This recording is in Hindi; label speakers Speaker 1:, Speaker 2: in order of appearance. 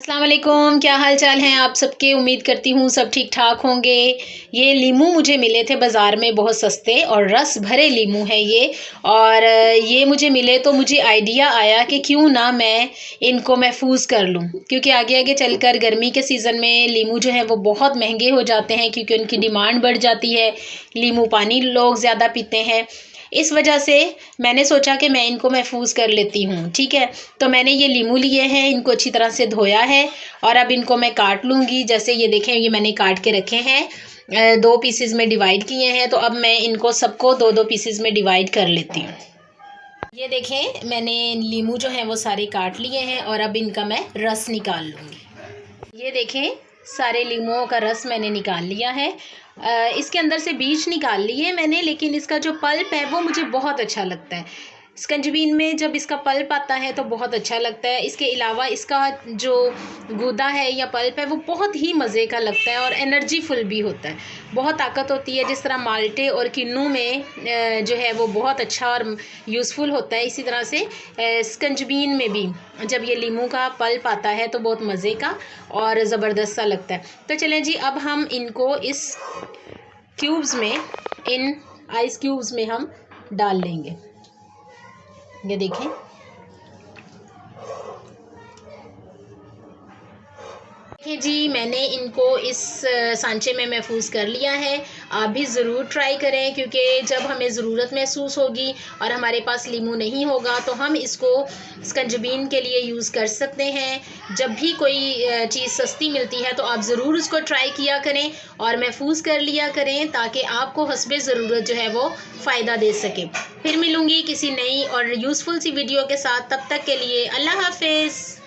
Speaker 1: अस्सलाम वालेकुम, क्या हाल चाल हैं आप सबके। उम्मीद करती हूँ सब ठीक ठाक होंगे। ये लीमू मुझे मिले थे बाज़ार में बहुत सस्ते और रस भरे लीमू हैं ये। और ये मुझे मिले तो मुझे आइडिया आया कि क्यों ना मैं इनको महफूज कर लूँ, क्योंकि आगे आगे चलकर गर्मी के सीज़न में लीमू जो है वो बहुत महंगे हो जाते हैं, क्योंकि उनकी डिमांड बढ़ जाती है। लीमू पानी लोग ज़्यादा पीते हैं। इस वजह से मैंने सोचा कि मैं इनको महफूज कर लेती हूँ। ठीक है, तो मैंने ये लीमू लिए हैं, इनको अच्छी तरह से धोया है और अब इनको मैं काट लूँगी। जैसे ये देखें, ये मैंने काट के रखे हैं, दो पीसेस में डिवाइड किए हैं। तो अब मैं इनको सबको दो दो पीसेस में डिवाइड कर लेती हूँ। ये देखें, मैंने लीमू जो है वो सारे काट लिए हैं और अब इनका मैं रस निकाल लूँगी। ये देखें, सारे लीमुओं का रस मैंने निकाल लिया है। इसके अंदर से बीज निकाल लिए मैंने, लेकिन इसका जो पल्प है वो मुझे बहुत अच्छा लगता है। स्कंजबीन में जब इसका पल्प आता है तो बहुत अच्छा लगता है। इसके अलावा इसका जो गूदा है या पल्प है वो बहुत ही मज़े का लगता है और एनर्जी फुल भी होता है। बहुत ताकत होती है। जिस तरह माल्टे और किन्नू में जो है वो बहुत अच्छा और यूज़फुल होता है, इसी तरह से स्कंजबीन में भी जब ये लीमू का पल्प आता है तो बहुत मज़े का और ज़बरदस्त सा लगता है। तो चलें जी, अब हम इनको इस क्यूब्स में, इन आइस क्यूब्स में हम डाल लेंगे। ये देखें, देखिए जी, मैंने इनको इस सांचे में महफूज कर लिया है। आप भी ज़रूर ट्राई करें, क्योंकि जब हमें ज़रूरत महसूस होगी और हमारे पास लीमू नहीं होगा तो हम इसको स्कंजबीन के लिए यूज़ कर सकते हैं। जब भी कोई चीज़ सस्ती मिलती है तो आप ज़रूर उसको ट्राई किया करें और महफूज कर लिया करें, ताकि आपको हस्बे ज़रूरत जो है वो फ़ायदा दे सके। फिर मिलूँगी किसी नई और यूज़फुल सी वीडियो के साथ। तब तक के लिए अल्लाह हाफ़िज़।